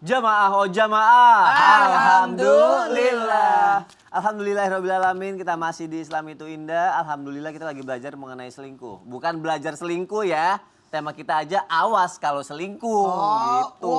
Jamaah oh jamaah. Alhamdulillah. Alhamdulillahirrabbilalamin, kita masih di Islam itu Indah. Alhamdulillah kita lagi belajar mengenai selingkuh. Bukan belajar selingkuh ya. Tema kita aja awas kalau selingkuh gitu.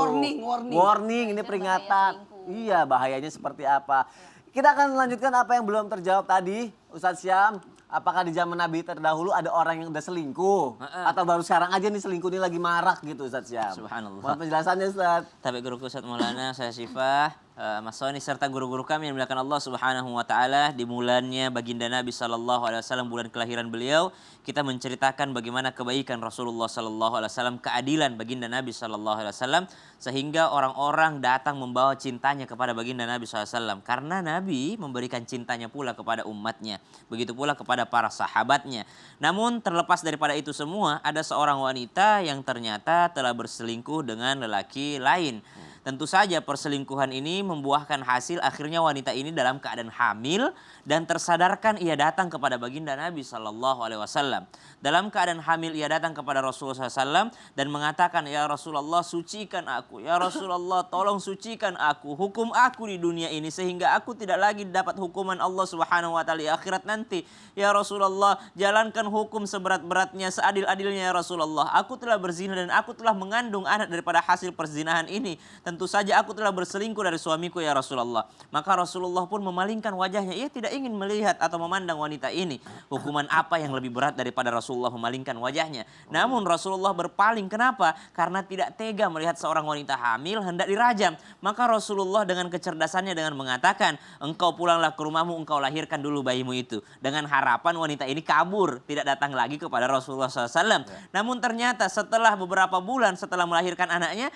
Warning, ini peringatan. Iya, bahayanya seperti apa. Kita akan melanjutkan apa yang belum terjawab tadi, Ustadz Syam. Apakah di zaman Nabi terdahulu ada orang yang udah selingkuh? Atau baru sekarang aja nih selingkuh ini lagi marak gitu Ustadz Syam? Subhanallah. Mohon penjelasannya Ustadz. Tapi guruku Ustadz Maulana, saya Syifah, Mas Soni serta guru-guru kami yang dimuliakan Allah Subhanahu wa taala, di bulannya baginda Nabi sallallahu alaihi wasallam, bulan kelahiran beliau, kita menceritakan bagaimana kebaikan Rasulullah sallallahu alaihi wasallam, keadilan baginda Nabi sallallahu alaihi wasallam, sehingga orang-orang datang membawa cintanya kepada baginda Nabi sallallahu alaihi wasallam, karena Nabi memberikan cintanya pula kepada umatnya, begitu pula kepada para sahabatnya. Namun terlepas daripada itu semua, ada seorang wanita yang ternyata telah berselingkuh dengan lelaki lain. Tentu saja perselingkuhan ini membuahkan hasil, akhirnya wanita ini dalam keadaan hamil dan tersadarkan ia datang kepada baginda Nabi sallallahu alaihi wasallam. Dalam keadaan hamil ia datang kepada Rasulullah SAW dan mengatakan, "Ya Rasulullah, sucikan aku. Ya Rasulullah, tolong sucikan aku. Hukum aku di dunia ini sehingga aku tidak lagi dapat hukuman Allah Subhanahu wa taala di akhirat nanti. Ya Rasulullah, jalankan hukum seberat-beratnya, seadil-adilnya ya Rasulullah. Aku telah berzina dan aku telah mengandung anak daripada hasil perzinahan ini. Tentu saja aku telah berselingkuh dari suamiku ya Rasulullah." Maka Rasulullah pun memalingkan wajahnya. Ia tidak ingin melihat atau memandang wanita ini. Hukuman apa yang lebih berat daripada Rasulullah memalingkan wajahnya? Namun Rasulullah berpaling. Kenapa? Karena tidak tega melihat seorang wanita hamil hendak dirajam. Maka Rasulullah dengan kecerdasannya dengan mengatakan, "Engkau pulanglah ke rumahmu, engkau lahirkan dulu bayimu itu." Dengan harapan wanita ini kabur, tidak datang lagi kepada Rasulullah SAW. Namun ternyata setelah beberapa bulan setelah melahirkan anaknya,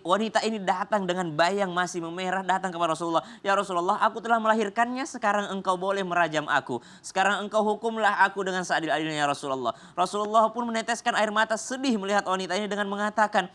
wanita ini datang dengan bayi yang masih memerah, datang kepada Rasulullah. "Ya Rasulullah, aku telah melahirkannya, sekarang engkau boleh merajam aku. Sekarang engkau hukumlah aku dengan seadil-adilnya ya Rasulullah." Rasulullah pun meneteskan air mata sedih melihat wanita ini dengan mengatakan,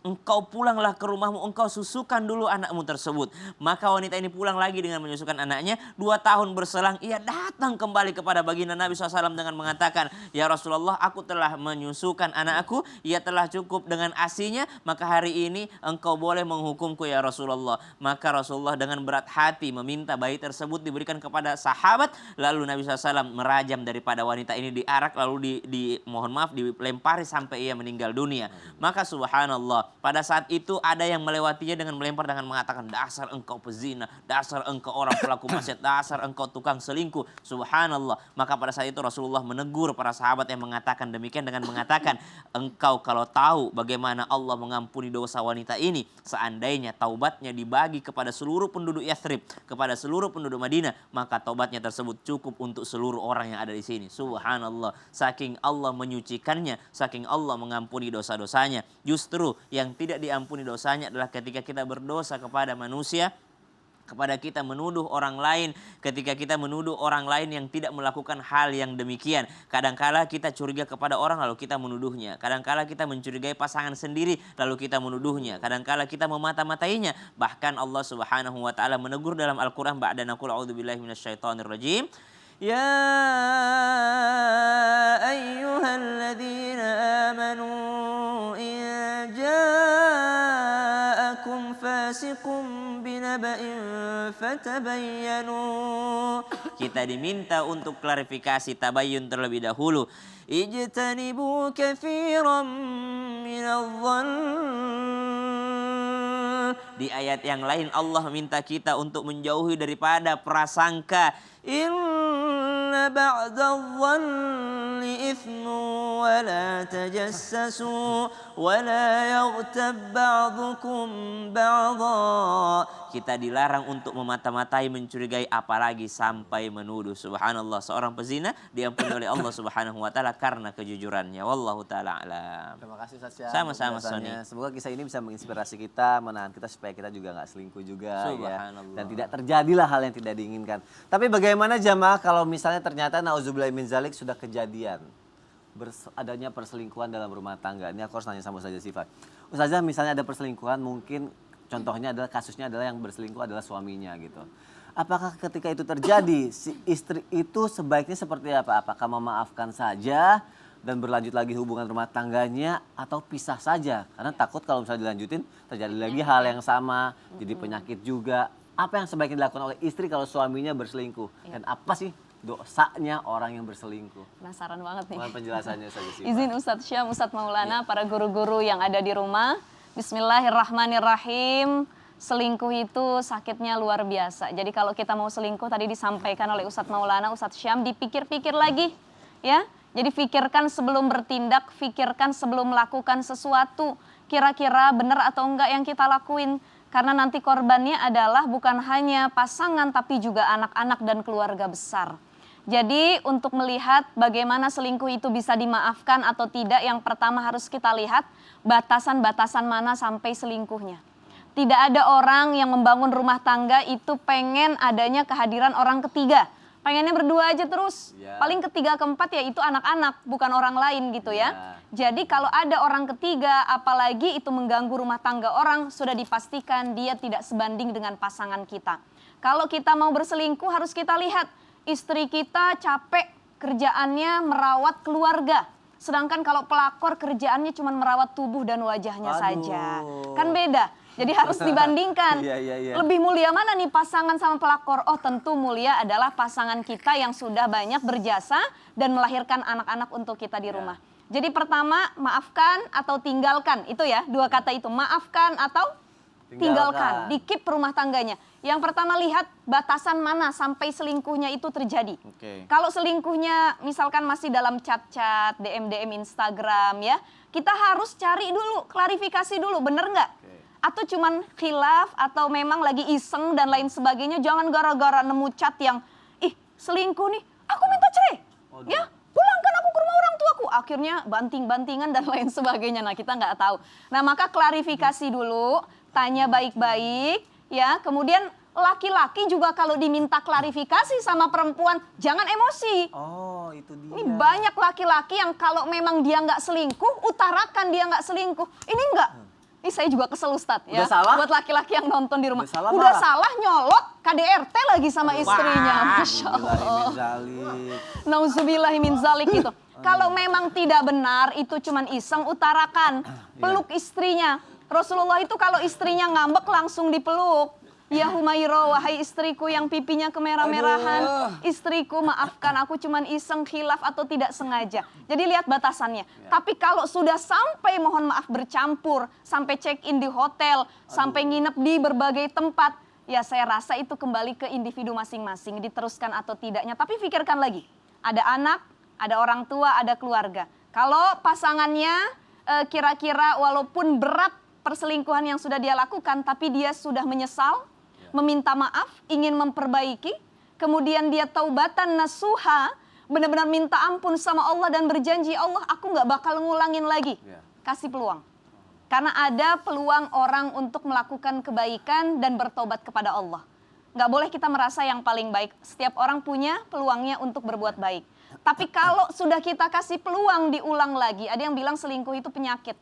"Engkau pulanglah ke rumahmu, engkau susukan dulu anakmu tersebut." Maka wanita ini pulang lagi dengan menyusukan anaknya. 2 tahun berselang ia datang kembali kepada baginda Nabi SAW dengan mengatakan, "Ya Rasulullah, aku telah menyusukan anakku, ia telah cukup dengan ASI-nya, maka hari ini engkau boleh menghukumku ya Rasulullah." Maka Rasulullah dengan berat hati meminta bayi tersebut diberikan kepada sahabat. Lalu Nabi SAW merajam daripada wanita ini, diarak lalu dilempari sampai ia meninggal dunia. Maka subhanallah, pada saat itu ada yang melewatinya dengan melempar dengan mengatakan, "Dasar engkau pezina, dasar engkau orang pelaku maksiat, dasar engkau tukang selingkuh." Subhanallah. Maka pada saat itu Rasulullah menegur para sahabat yang mengatakan demikian dengan mengatakan, "Engkau kalau tahu bagaimana Allah mengampuni dosa wanita ini, seandainya taubatnya dibagi kepada seluruh penduduk Yathrib, kepada seluruh penduduk Madinah, maka taubatnya tersebut cukup untuk seluruh orang yang ada di sini." Subhanallah. Saking Allah menyucikannya, saking Allah mengampuni dosa-dosanya. Justru yang tidak diampuni dosanya adalah ketika kita berdosa kepada manusia, kepada kita menuduh orang lain, ketika kita menuduh orang lain yang tidak melakukan hal yang demikian. Kadangkala kita curiga kepada orang lalu kita menuduhnya. Kadangkala kita mencurigai pasangan sendiri lalu kita menuduhnya. Kadangkala kita memata-matainya. Bahkan Allah Subhanahu wa taala menegur dalam Al-Qur'an, ba'da naqul a'udzubillahi minasyaitonir rajim. "Ya ayyuhalladzina amanu in ja'akum fasiqun binaba'in fatabayyanu." Kita diminta untuk klarifikasi, tabayyun terlebih dahulu. "Ijtanibu katsiran minadh-dhann." Di ayat yang lain Allah minta kita untuk menjauhi daripada prasangka. "Inna ba'dadh-dhanni itsmu wa la tajassasu wa la yaghtab ba'dukum ba'dha." Kita dilarang untuk memata-matai, mencurigai, apalagi sampai menuduh. Subhanallah, seorang pezina diampuni oleh Allah Subhanahu wa taala karena kejujurannya. Wallahu taala alam. Terima kasih Ustaz Syam. Sama-sama Sony. Semoga kisah ini bisa menginspirasi kita, menahan kita supaya kita juga nggak selingkuh juga ya. Subhanallah. Dan tidak terjadilah hal yang tidak diinginkan. Tapi bagaimana jamaah kalau misalnya ternyata nauzubillahi min zalik sudah kejadian adanya perselingkuhan dalam rumah tangga. Ini aku harus nanya sama Ustazah Sifat. Ustazah, misalnya ada perselingkuhan, mungkin contohnya adalah kasusnya adalah yang berselingkuh adalah suaminya gitu. Apakah ketika itu terjadi si istri itu sebaiknya seperti apa? Apakah memaafkan saja dan berlanjut lagi hubungan rumah tangganya atau pisah saja? Karena takut kalau misalnya dilanjutin terjadi lagi hal yang sama, jadi penyakit juga. Apa yang sebaiknya dilakukan oleh istri kalau suaminya berselingkuh? Dan apa sih dosanya orang yang berselingkuh? Penasaran banget nih. Mohon penjelasannya saja sih. Izin Ustadz Syam, Ustadz Maulana, para guru-guru yang ada di rumah. Bismillahirrahmanirrahim. Selingkuh itu sakitnya luar biasa. Jadi kalau kita mau selingkuh tadi disampaikan oleh Ustadz Maulana, Ustadz Syam, dipikir-pikir lagi, ya. Jadi pikirkan sebelum bertindak, pikirkan sebelum melakukan sesuatu. Kira-kira benar atau enggak yang kita lakuin. Karena nanti korbannya adalah bukan hanya pasangan tapi juga anak-anak dan keluarga besar. Jadi untuk melihat bagaimana selingkuh itu bisa dimaafkan atau tidak, yang pertama harus kita lihat batasan-batasan mana sampai selingkuhnya. Tidak ada orang yang membangun rumah tangga itu pengen adanya kehadiran orang ketiga. Pengennya berdua aja terus. Paling ketiga keempat ya itu anak-anak, bukan orang lain gitu ya. Jadi kalau ada orang ketiga, apalagi itu mengganggu rumah tangga orang, sudah dipastikan dia tidak sebanding dengan pasangan kita. Kalau kita mau berselingkuh harus kita lihat, istri kita capek kerjaannya merawat keluarga. Sedangkan kalau pelakor kerjaannya cuma merawat tubuh dan wajahnya saja. Kan beda. Jadi harus dibandingkan. Lebih mulia mana nih pasangan sama pelakor? Oh tentu mulia adalah pasangan kita yang sudah banyak berjasa dan melahirkan anak-anak untuk kita di rumah. Jadi pertama maafkan atau tinggalkan. Itu ya dua kata itu. Maafkan atau tinggalkan. Di-keep rumah tangganya. Yang pertama lihat batasan mana sampai selingkuhnya itu terjadi. Kalau selingkuhnya misalkan masih dalam chat-chat, DM-DM Instagram ya. Kita harus cari dulu, klarifikasi dulu, bener nggak? Atau cuman khilaf atau memang lagi iseng dan lain sebagainya. Jangan gara-gara nemu chat yang selingkuh nih, aku minta cerai. Ya, pulangkan aku ke rumah orang tuaku. Akhirnya banting-bantingan dan lain sebagainya. Nah, kita nggak tahu. Nah, maka klarifikasi dulu, tanya baik-baik ya. Kemudian laki-laki juga kalau diminta klarifikasi sama perempuan, jangan emosi. Oh, itu dia. Ini banyak laki-laki yang kalau memang dia nggak selingkuh, utarakan dia nggak selingkuh. Ini enggak. Ini saya juga kesel Ustadz ya. Salah? Buat laki-laki yang nonton di rumah. Udah salah nyolot KDRT lagi sama istrinya. Masya Allah. Nauzubillahi min zalik gitu. Kalau memang tidak benar itu cuman iseng, utarakan. Peluk istrinya. Rasulullah itu kalau istrinya ngambek langsung dipeluk. Ya Humairah, wahai istriku yang pipinya kemerah-merahan. Istriku maafkan aku cuman iseng, khilaf atau tidak sengaja. Jadi lihat batasannya. Tapi kalau sudah sampai mohon maaf bercampur, sampai check-in di hotel, sampai nginep di berbagai tempat. Ya saya rasa itu kembali ke individu masing-masing, diteruskan atau tidaknya. Tapi pikirkan lagi, ada anak, ada orang tua, ada keluarga. Kalau pasangannya kira-kira walaupun berat perselingkuhan yang sudah dia lakukan, tapi dia sudah menyesal, meminta maaf, ingin memperbaiki, kemudian dia taubatan nasuha, benar-benar minta ampun sama Allah dan berjanji, Allah aku nggak bakal ngulangin lagi. Kasih peluang. Karena ada peluang orang untuk melakukan kebaikan dan bertobat kepada Allah. Nggak boleh kita merasa yang paling baik. Setiap orang punya peluangnya untuk berbuat baik. Tapi kalau sudah kita kasih peluang diulang lagi, ada yang bilang selingkuh itu penyakit.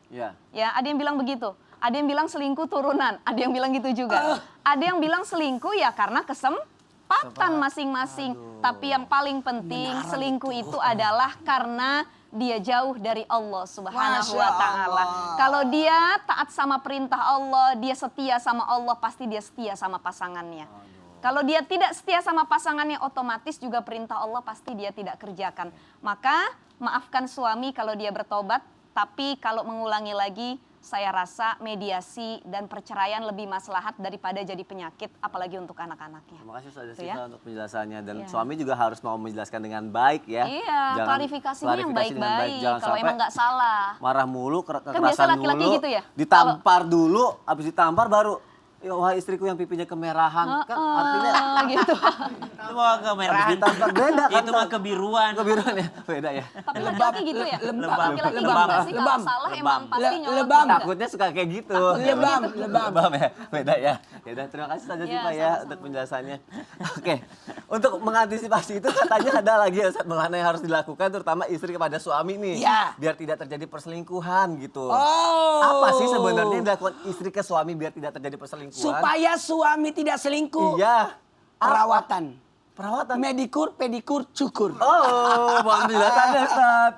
Ya, ada yang bilang begitu. Ada yang bilang selingkuh turunan, ada yang bilang gitu juga. Ada yang bilang selingkuh ya karena kesempatan masing-masing. Tapi yang paling penting selingkuh itu adalah karena dia jauh dari Allah Subhanahu wa Ta'ala. Kalau dia taat sama perintah Allah, dia setia sama Allah, pasti dia setia sama pasangannya. Kalau dia tidak setia sama pasangannya, otomatis juga perintah Allah pasti dia tidak kerjakan. Maka maafkan suami kalau dia bertobat, tapi kalau mengulangi lagi, saya rasa mediasi dan perceraian lebih maslahat daripada jadi penyakit, apalagi untuk anak-anaknya. Terima kasih Ustazah Syifa untuk penjelasannya. Dan suami juga harus mau menjelaskan dengan baik ya. Iya, klarifikasinya yang baik-baik. Kalau emang nggak salah. Marah mulu, Kan biasa kekerasan laki-laki dulu, gitu ya? ditampar dulu, habis ditampar baru, ya wahai istriku yang pipinya kemerahan. Kan artinya gitu. Itu mah kemerahan. ditampar beda kan. Itu mah kebiruan. Kebiruan ya, beda ya. Tapi laki-laki gitu ya? Lebam. Laki-laki gitu Lebam. nggak sih? Kalau salah emang pasti nyolot. Lebam. Takutnya suka kayak gitu. Lebam ya, beda ya. Ya udah, terima kasih Ustazah Syifa ya untuk penjelasannya. Oke, untuk mengantisipasi itu katanya ada lagi ya Ustaz Maulana yang harus dilakukan terutama istri kepada suami nih. Biar tidak terjadi perselingkuhan gitu. Apa sih sebenarnya yang dilakukan istri ke suami biar tidak terjadi perselingkuhan? Supaya suami tidak selingkuh. Iya. Perawatan. Perawatan. Medikur, pedikur, cukur. Oh, mohon penjelasannya Ustaz.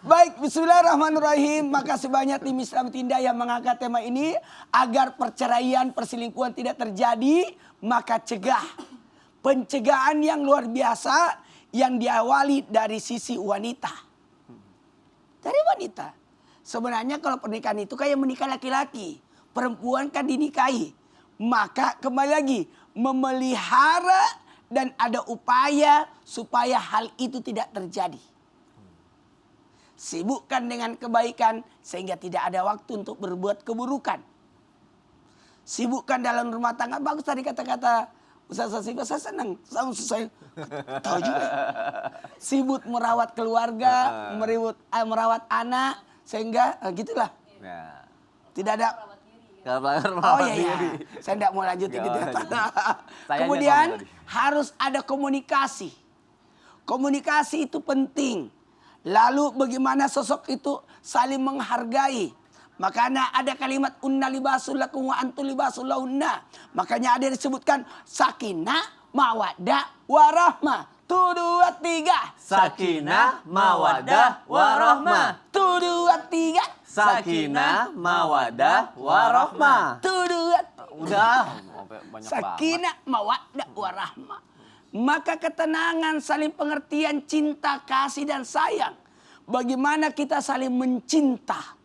Baik, bismillahirrahmanirrahim. Makasih banyak tim Islam Tinda yang mengangkat tema ini. Agar perceraian, perselingkuhan tidak terjadi, maka cegah. Pencegahan yang luar biasa yang diawali dari sisi wanita. Dari wanita. Sebenarnya kalau pernikahan itu kayak menikah laki-laki. Perempuan kan dinikahi. Maka kembali lagi, memelihara dan ada upaya supaya hal itu tidak terjadi. Sibukkan dengan kebaikan sehingga tidak ada waktu untuk berbuat keburukan. Sibukkan dalam rumah tangga. Bagus tadi kata-kata Ustaz Sasifah, saya senang. Saya tahu juga. Sibuk merawat keluarga, merawat anak, sehingga gitulah. Ya. Tidak ada. Kalau pelanggar Oh merawat iya, iya. diri. Saya tidak mau lanjutin Nggak gitu. mau lanjut. Kemudian Tanya tadi. harus ada komunikasi. Komunikasi itu penting. Lalu bagaimana sosok itu saling menghargai. Makanya ada kalimat unna libasul lakum wa antum libasul lahunna. Makanya ada disebutkan sakinah, mawaddah, warahmah. 1, 2, 3. Sakinah, mawadah, warahmah. 1, 2, 3. Sakinah, mawadah, warahmah. 1, 2, 3. Udah, banyak banget. Sakinah, mawaddah, warahmah. Maka ketenangan, saling pengertian, cinta, kasih, dan sayang. Bagaimana kita saling mencinta,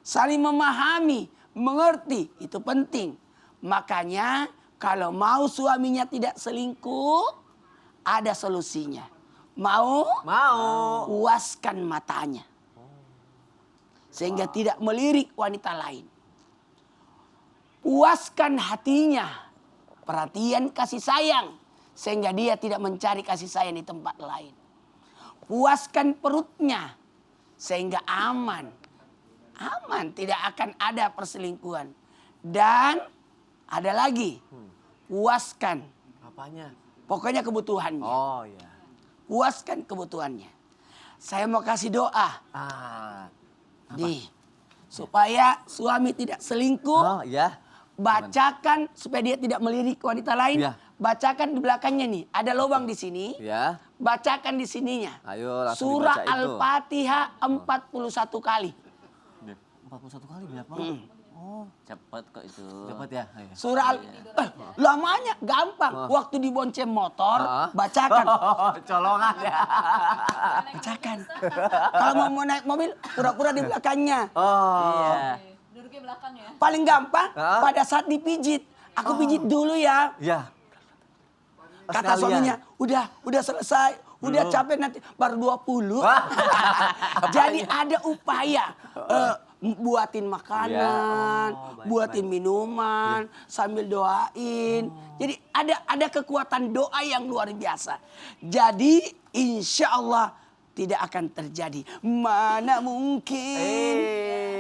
saling memahami, mengerti, itu penting. Makanya kalau mau suaminya tidak selingkuh, ada solusinya. Mau? Mau. Puaskan matanya. Sehingga tidak melirik wanita lain. Puaskan hatinya. Perhatian, kasih sayang. Sehingga dia tidak mencari kasih sayang di tempat lain. Puaskan perutnya. Sehingga aman. Aman, tidak akan ada perselingkuhan. Dan ada lagi. Puaskan. Apanya? Pokoknya kebutuhannya. Oh iya. Puaskan kebutuhannya. Saya mau kasih doa. Nih. Supaya suami tidak selingkuh. Oh iya. Bacakan supaya dia tidak melirik wanita lain. Ya. Bacakan di belakangnya nih. Ada lubang di sini. Ya. Bacakan di sininya. Ayo langsung Surah dibaca itu. Al-Fatihah 41 kali. 41 kali banyak banget. Oh, Cepat kok itu. dapat ya. Ayo. Surah lamanya gampang. Waktu dibonceng motor, bacakan. Oh, colongan ya. Bacakan. Kalau mau naik mobil, pura-pura di belakangnya. Oh. Iya. Duduknya belakang ya. Paling gampang pada saat dipijit. Aku pijit dulu ya. Ya. Kata suaminya, udah selesai. Udah capek nanti baru 20. Jadi ada upaya. Buatin makanan, buatin minuman, sambil doain. Jadi ada kekuatan doa yang luar biasa. Jadi insya Allah tidak akan terjadi. Mana mungkin.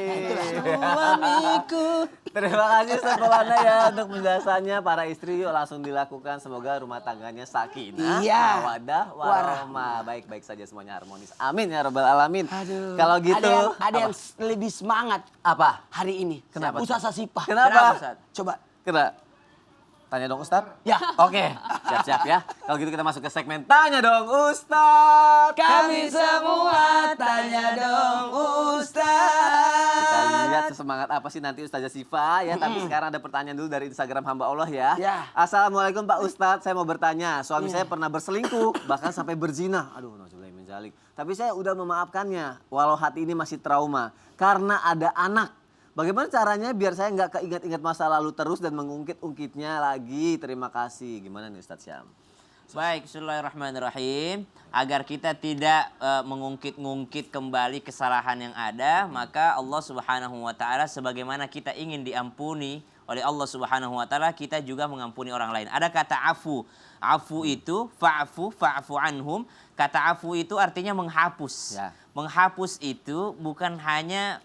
Nah, itulah. Suamiku. Terima kasih Ustaz Maulana ya untuk penjelasannya. Para istri yuk langsung dilakukan. Semoga rumah tangganya sakinah, Iya. mawaddah, warahmah. Baik-baik saja semuanya harmonis. Amin ya rabbal alamin. Aduh. Kalau gitu Ada yang lebih semangat apa? hari ini. Kenapa? Ustaz Sasifah. Kenapa? Ustaz? Coba. Kena tanya dong Ustaz? Ya. Oke, siap-siap ya. Kalau gitu kita masuk ke segmen Tanya Dong Ustaz. Kami semua tanya dong Ustaz. Kita lihat sesemangat apa sih nanti Ustazah Sifa ya. Tapi sekarang ada pertanyaan dulu dari Instagram hamba Allah ya. Ya. Assalamualaikum Pak Ustadz, saya mau bertanya. Suami saya pernah berselingkuh, bahkan sampai berzina. Aduh, nauzubillahi min dzalik. Tapi saya udah memaafkannya, walau hati ini masih trauma. Karena ada anak. Bagaimana caranya biar saya nggak keinget-inget masa lalu terus dan mengungkit-ungkitnya lagi. Terima kasih. Gimana nih Ustadz Syam? Baik, bismillahirrahmanirrahim. Agar kita tidak mengungkit-ungkit kembali kesalahan yang ada, maka Allah Subhanahu wa taala sebagaimana kita ingin diampuni oleh Allah Subhanahu wa taala, kita juga mengampuni orang lain. Ada kata afu. Afu itu fa'fu anhum. Kata afu itu artinya menghapus. Ya. Menghapus itu bukan hanya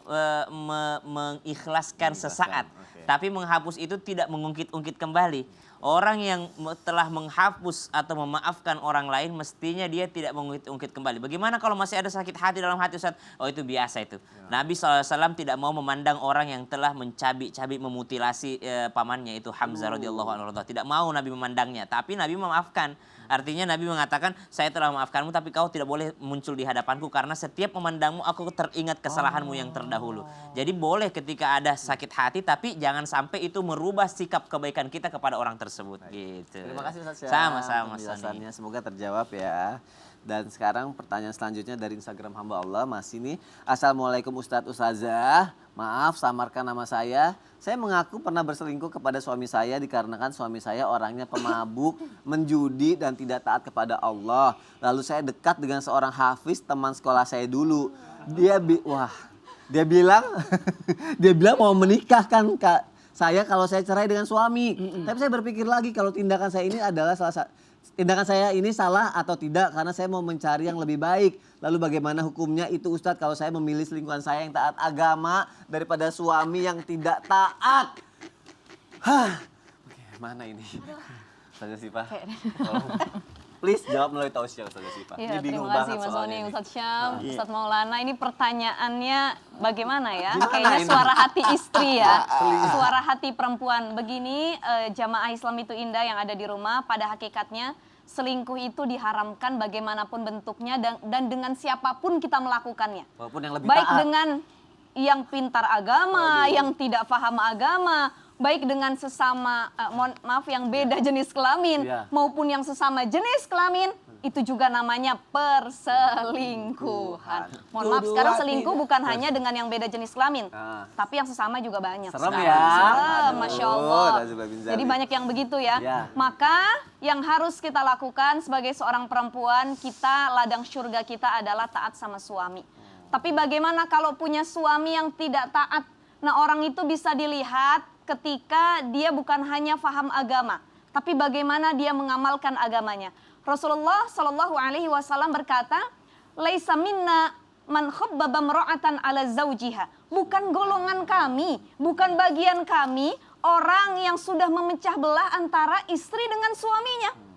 mengikhlaskan sesaat, tapi menghapus itu tidak mengungkit-ungkit kembali. Orang yang telah menghapus atau memaafkan orang lain, mestinya dia tidak mengungkit-ungkit kembali. Bagaimana kalau masih ada sakit hati dalam hati Ustaz? Oh itu biasa itu. Nabi SAW tidak mau memandang orang yang telah mencabik-cabik, memutilasi pamannya itu Hamzah radhiyallahu anhu. Tidak mau Nabi memandangnya, tapi Nabi memaafkan. Artinya Nabi mengatakan, saya telah memaafkanmu kesalahanmu, tapi kau tidak boleh muncul di hadapanku karena setiap memandangmu aku teringat kesalahanmu yang terdahulu. Jadi boleh ketika ada sakit hati, tapi jangan sampai itu merubah sikap kebaikan kita kepada orang tersebut. Gitu. Terima kasih Ustaz Syam. Sama-sama, Mas Sony. Penjelasannya semoga terjawab ya. Dan sekarang pertanyaan selanjutnya dari Instagram hamba Allah masih nih. Assalamualaikum Ustadz Ustazah. Maaf samarkan nama saya. Saya mengaku pernah berselingkuh kepada suami saya dikarenakan suami saya orangnya pemabuk, menjudi dan tidak taat kepada Allah. Lalu saya dekat dengan seorang hafiz teman sekolah saya dulu. Dia bilang dia bilang mau menikahkan saya kalau saya cerai dengan suami. Tapi saya berpikir lagi kalau tindakan saya ini adalah tindakan saya ini salah atau tidak karena saya mau mencari yang lebih baik. Lalu bagaimana hukumnya itu Ustadz kalau saya memilih selingkuhan saya yang taat agama daripada suami yang tidak taat? Mana ini? Ustazah Sifah, tolong. Please jawab melalui tausiah Ustazah Sifah. Iya, Ini bingung terima kasih banget Mas soalnya Sony, ini. Ustadz Syam, Ustadz Maulana. Ini pertanyaannya bagaimana ya? Gimana Kayaknya ini? suara hati istri ya, suara hati perempuan. Begini, jamaah Islam itu indah yang ada di rumah, pada hakikatnya selingkuh itu diharamkan bagaimanapun bentuknya dan dengan siapapun kita melakukannya. Walaupun yang lebih Baik taat. dengan yang pintar agama, yang tidak paham agama, baik dengan sesama, maaf yang beda jenis kelamin, Iya. maupun yang sesama jenis kelamin, itu juga namanya perselingkuhan. Mohon maaf, sekarang selingkuh bukan hanya dengan yang beda jenis kelamin, Ah. tapi yang sesama juga banyak. Serem sekarang. ya. Serem, Aduh, Masya Allah. Nazibah bin Jadi Zalik. banyak yang begitu ya. Ya. Maka yang harus kita lakukan sebagai seorang perempuan, ladang surga kita adalah taat sama suami. Tapi bagaimana kalau punya suami yang tidak taat? Nah, orang itu bisa dilihat ketika dia bukan hanya faham agama, tapi bagaimana dia mengamalkan agamanya. Rasulullah Shallallahu Alaihi Wasallam berkata, "Laisa minna man khabbaba mar'atan ala zaujiha." Bukan golongan kami, bukan bagian kami orang yang sudah memecah belah antara istri dengan suaminya.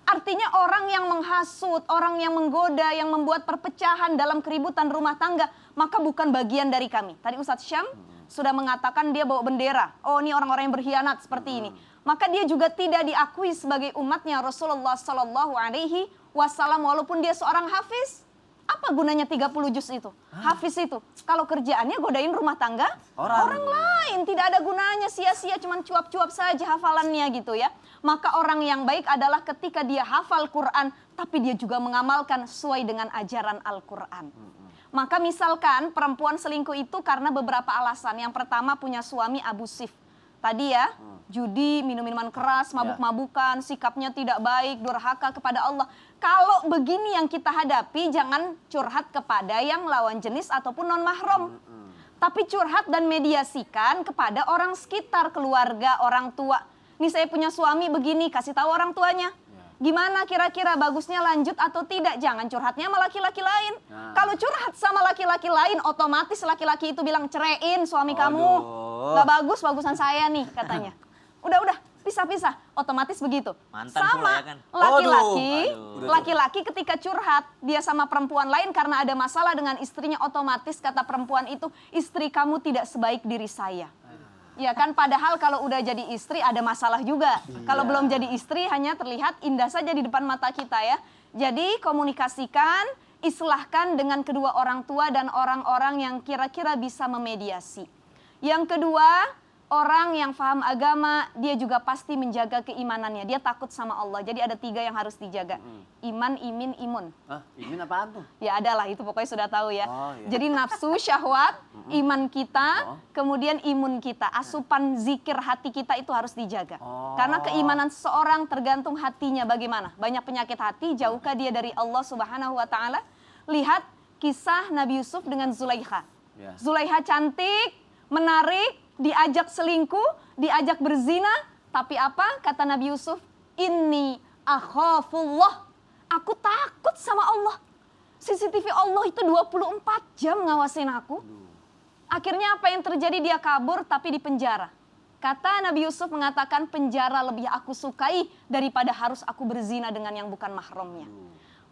Artinya orang yang menghasut, orang yang menggoda, yang membuat perpecahan dalam keributan rumah tangga, maka bukan bagian dari kami. Tadi Ustadz Syam sudah mengatakan dia bawa bendera. Oh, ini orang-orang yang berkhianat seperti ini. Maka dia juga tidak diakui sebagai umatnya Rasulullah Sallallahu Alaihi Wasallam walaupun dia seorang hafiz. Apa gunanya 30 juz itu? Hafiz itu. Kalau kerjaannya godain rumah tangga orang lain, tidak ada gunanya, sia-sia cuman cuap-cuap saja hafalannya gitu ya. Maka orang yang baik adalah ketika dia hafal Quran, tapi dia juga mengamalkan sesuai dengan ajaran Al-Quran. Maka misalkan perempuan selingkuh itu karena beberapa alasan. Yang pertama punya suami abusif. Tadi ya, judi, minum-minuman keras, mabuk-mabukan, sikapnya tidak baik, durhaka kepada Allah. Kalau begini yang kita hadapi, jangan curhat kepada yang lawan jenis ataupun non-mahram. Tapi curhat dan mediasikan kepada orang sekitar, keluarga, orang tua. Nih saya punya suami begini, kasih tahu orang tuanya. Gimana kira-kira bagusnya lanjut atau tidak? Jangan curhatnya sama laki-laki lain. Kalau curhat sama laki-laki lain, otomatis laki-laki itu bilang ceraiin suami kamu. Gak bagus, bagusan saya nih katanya. Udah, pisah-pisah. Otomatis begitu. Mantan sama pula ya kan? laki-laki ketika curhat dia sama perempuan lain karena ada masalah dengan istrinya, otomatis kata perempuan itu, istri kamu tidak sebaik diri saya. Ya kan, padahal kalau udah jadi istri ada masalah juga. Kalau belum jadi istri hanya terlihat indah saja di depan mata kita ya. Jadi komunikasikan, islahkan dengan kedua orang tua dan orang-orang yang kira-kira bisa memediasi. Yang kedua, orang yang paham agama, dia juga pasti menjaga keimanannya. Dia takut sama Allah. Jadi ada 3 yang harus dijaga. Iman, imin, imun. Imin apaan tuh? Ya adalah, itu pokoknya sudah tahu ya. Oh, iya. Jadi nafsu, syahwat, iman kita, kemudian imun kita. Asupan zikir hati kita itu harus dijaga. Karena keimanan seseorang tergantung hatinya bagaimana. Banyak penyakit hati, jauhkah dia dari Allah Subhanahu wa Ta'ala. Lihat kisah Nabi Yusuf dengan Zulaikha. Ya. Zulaikha cantik, menarik, diajak selingkuh, diajak berzina. Tapi apa kata Nabi Yusuf? Inni akhafullah. Aku takut sama Allah. CCTV Allah itu 24 jam ngawasin aku. Akhirnya apa yang terjadi? Dia kabur tapi di penjara. Kata Nabi Yusuf mengatakan, penjara lebih aku sukai daripada harus aku berzina dengan yang bukan mahramnya.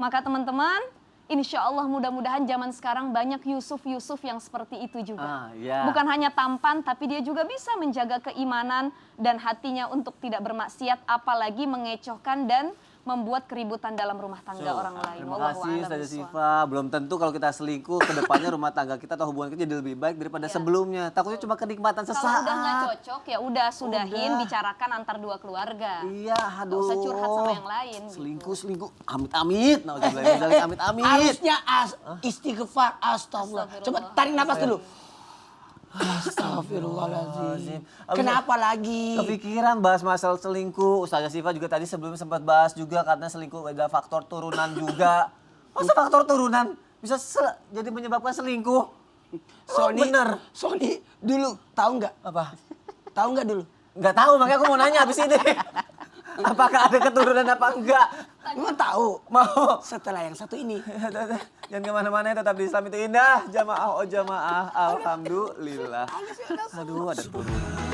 Maka teman-teman, insya Allah mudah-mudahan zaman sekarang banyak Yusuf-Yusuf yang seperti itu juga. Bukan hanya tampan, tapi dia juga bisa menjaga keimanan dan hatinya untuk tidak bermaksiat, apalagi mengecohkan dan membuat keributan dalam rumah tangga orang lain. Terima Wallahu kasih a'lam Ustazah bishawab. Syifa. Belum tentu kalau kita selingkuh ke depannya rumah tangga kita atau hubungan kita jadi lebih baik daripada sebelumnya. Takutnya cuma kenikmatan Kalau sesaat. udah nggak cocok ya udah sudahin, Udah. bicarakan antar dua keluarga. Iya, aduh. Nggak usah curhat sama yang lain. gitu. Selingkuh. Amit-amit. Amit-amit. Harusnya istighfar, astagfirullah. Coba tarik napas dulu. Astagfirullahaladzim. Kenapa lagi? Kepikiran bahas masalah selingkuh. Ustazah Syifa juga tadi sebelumnya sempat bahas juga karena selingkuh adalah faktor turunan juga. Masa faktor turunan bisa jadi menyebabkan selingkuh? Bener. Sony dulu tahu nggak? Apa? Tahu nggak dulu? Nggak tahu, makanya aku mau nanya habis ini. Apakah ada keturunan apa enggak? Emang tahu? Mau. Setelah yang satu ini. Jangan kemana-mana, tetap di Islam itu indah. Jamaah oh jamaah. Alhamdulillah. Aduh, ada turunan.